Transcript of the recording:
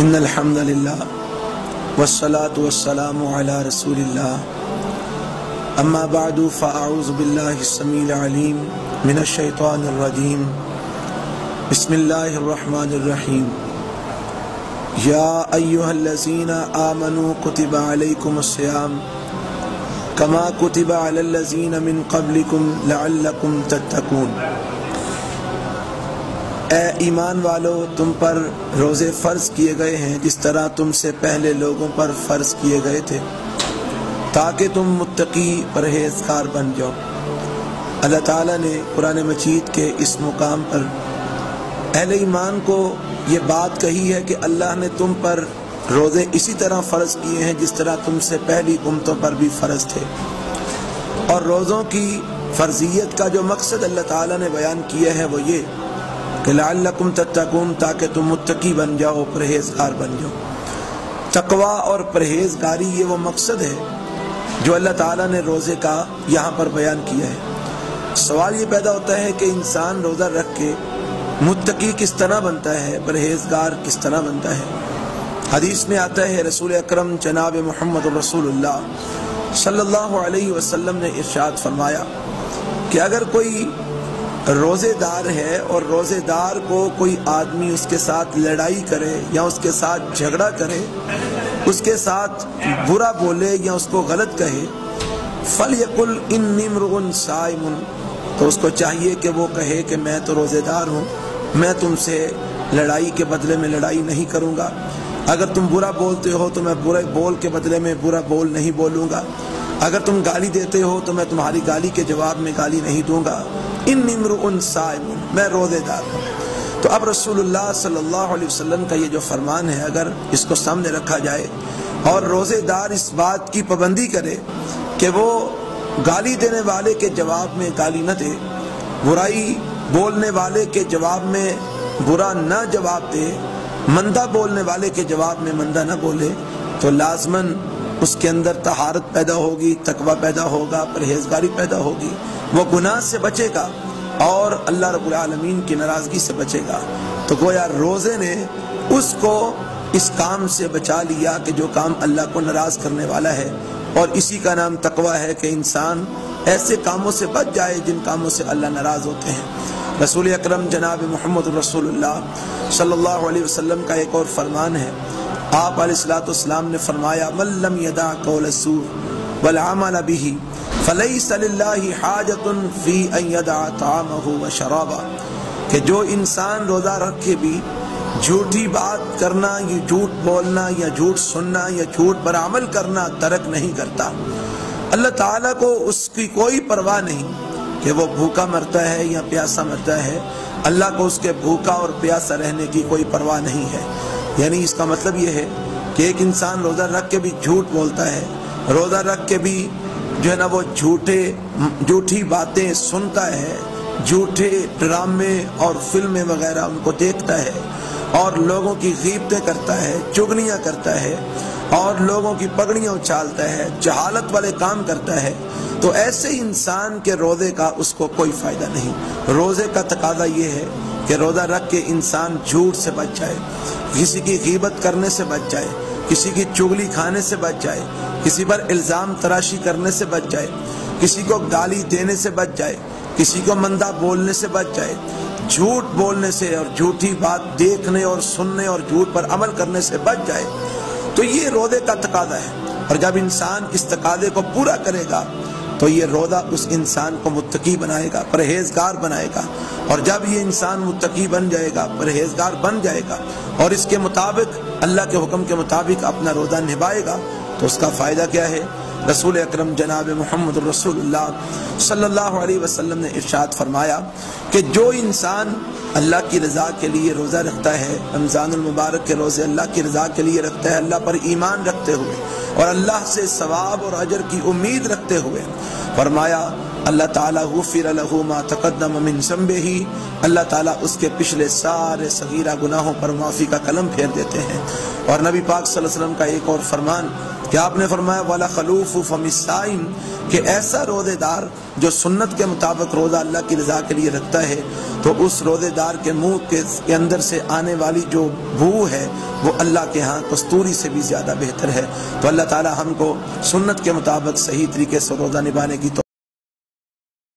ان الحمد للہ والصلاة والسلام علی رسول اللہ اما بعد فاعوذ باللہ السمیع العلیم من الشیطان الرجیم بسم اللہ الرحمن الرحیم یا ایہا الذین آمنوا کتب علیکم الصیام کما کتب علی الذین من قبلکم لعلکم تتقون۔ اے ایمان والو، تم پر روزے فرض کیے گئے ہیں جس طرح تم سے پہلے لوگوں پر فرض کیے گئے تھے تاکہ تم متقی پرہیزگار بن جاؤ۔ اللہ تعالیٰ نے قرآن مجید کے اس مقام پر اہل ایمان کو یہ بات کہی ہے کہ اللہ نے تم پر روزے اسی طرح فرض کیے ہیں جس طرح تم سے پہلی امتوں پر بھی فرض تھے، اور روزوں کی فرضیت کا جو مقصد اللہ تعالیٰ نے بیان کیا ہے وہ یہ کہ لعلکم تتقون، تاکہ تم متقی بن جاؤ، پرہیزگار بن جاؤ۔ تقوی اور پرہیزگاری یہ وہ مقصد ہے جو اللہ تعالیٰ نے روزے کا یہاں پر بیان کیا ہے۔ سوال یہ پیدا ہوتا ہے کہ انسان روزہ رکھ کے متقی کس طرح بنتا ہے، پرہیزگار کس طرح بنتا ہے۔ حدیث میں آتا ہے رسول اکرم جناب محمد رسول اللہ صلی اللہ علیہ وسلم نے ارشاد فرمایا کہ اگر کوئی روزے دار ہے اور روزے دار کو کوئی آدمی اس کے ساتھ لڑائی کرے یا اس کے ساتھ جھگڑا کرے، اس کے ساتھ برا بولے یا اس کو غلط کہے، فَلْيَقُلْ إِنِّي امْرُؤٌ صَائِمٌ، تو اس کو چاہیے کہ وہ کہے کہ میں تو روزے دار ہوں، میں تم سے لڑائی کے بدلے میں لڑائی نہیں کروں گا، اگر تم برا بولتے ہو تو میں برے بول کے بدلے میں برا بول نہیں بولوں گا، اگر تم گالی دیتے ہو تو میں تمہاری گالی کے جواب میں گالی نہیں دوں گا، انی امرؤ صائم، میں روزے دار ہوں۔ تو اب رسول اللہ صلی اللہ علیہ وسلم کا یہ جو فرمان ہے اگر اس کو سامنے رکھا جائے اور روزے دار اس بات کی پابندی کرے کہ وہ گالی دینے والے کے جواب میں گالی نہ دے، برائی بولنے والے کے جواب میں برا نہ جواب دے، مندہ بولنے والے کے جواب میں مندہ نہ بولے، تو لازماً اس کے اندر طہارت پیدا ہوگی، تقوی پیدا ہوگا، پرہیزگاری پیدا ہوگی، وہ گناہ سے بچے گا اور اللہ رب العالمین کی ناراضگی سے بچے گا۔ تو گویا روزے نے اس کو اس کام سے بچا لیا کہ جو کام اللہ کو ناراض کرنے والا ہے، اور اسی کا نام تقوی ہے کہ انسان ایسے کاموں سے بچ جائے جن کاموں سے اللہ ناراض ہوتے ہیں۔ رسول اکرم جناب محمد رسول اللہ صلی اللہ علیہ وسلم کا ایک اور فرمان ہے، آپ علیہ السلام نے فرمایا من لم یدع قول الزور والعمل به فلیس للہ حاجۃ فی ان یدع طعامہ وشرابہ، کہ جو انسان روزہ رکھے بھی جھوٹی بات کرنا، یا جھوٹ بولنا، یا جھوٹ سننا، یا جھوٹ پر عمل کرنا ترک نہیں کرتا، اللہ تعالیٰ کو اس کی کوئی پرواہ نہیں کہ وہ بھوکا مرتا ہے یا پیاسا مرتا ہے، اللہ کو اس کے بھوکا اور پیاسا رہنے کی کوئی پرواہ نہیں ہے۔ یعنی اس کا مطلب یہ ہے کہ ایک انسان روزہ رکھ کے بھی جھوٹ بولتا ہے، روزہ رکھ کے بھی جو ہے نا وہ جھوٹی باتیں سنتا ہے، جھوٹے ڈرامے اور فلمیں وغیرہ ان کو دیکھتا ہے، اور لوگوں کی غیبتیں کرتا ہے، چغلیاں کرتا ہے، اور لوگوں کی پگڑیاں اچھالتا ہے، جہالت والے کام کرتا ہے، تو ایسے انسان کے روزے کا اس کو کوئی فائدہ نہیں۔ روزے کا تقاضا یہ ہے کہ روزہ رکھ کے انسان جھوٹ سے بچ جائے، کسی کی غیبت کرنے سے بچ جائے، کسی کی چغلی کھانے سے بچ جائے، کسی پر الزام تراشی کرنے سے بچ جائے، کسی کو گالی دینے سے بچ جائے، کسی کو مندہ بولنے سے بچ جائے، جھوٹ بولنے سے اور جھوٹی بات دیکھنے اور سننے اور جھوٹ پر عمل کرنے سے بچ جائے۔ تو یہ روزے کا تقاضا ہے، اور جب انسان اس تقاضے کو پورا کرے گا تو یہ روزہ اس انسان کو متقی بنائے گا، پرہیزگار بنائے گا، اور جب یہ انسان متقی بن جائے گا، پرہیزگار بن جائے گا، اور اس کے مطابق اللہ کے حکم کے مطابق اپنا روزہ نبھائے گا، تو اس کا فائدہ کیا ہے؟ رسول اکرم جناب محمد رسول اللہ صلی اللہ علیہ وسلم نے ارشاد فرمایا کہ جو انسان اللہ کی رضا کے لیے روزہ رکھتا ہے، رمضان المبارک کے روزے اللہ کی رضا کے لیے رکھتا ہے، اللہ پر ایمان رکھتے ہوئے اور اللہ سے ثواب اور اجر کی امید رکھتے ہوئے، فرمایا اللہ تعالیٰ غفر لہ ما تقدم من ذنبہ، اللہ تعالیٰ اس کے پچھلے سارے صغیرہ گناہوں پر معافی کا قلم پھیر دیتے ہیں۔ اور نبی پاک صلی اللہ علیہ وسلم کا ایک اور فرمان کہ آپ نے فرمایا والا خلوف فم الصائم، کہ ایسا روزے دار جو سنت کے مطابق روزہ اللہ کی رضا کے لیے رکھتا ہے تو اس روزے دار کے منہ کے اندر سے آنے والی جو بو ہے وہ اللہ کے ہاں کستوری سے بھی زیادہ بہتر ہے۔ تو اللہ تعالی ہم کو سنت کے مطابق صحیح طریقے سے روزہ نبھانے کی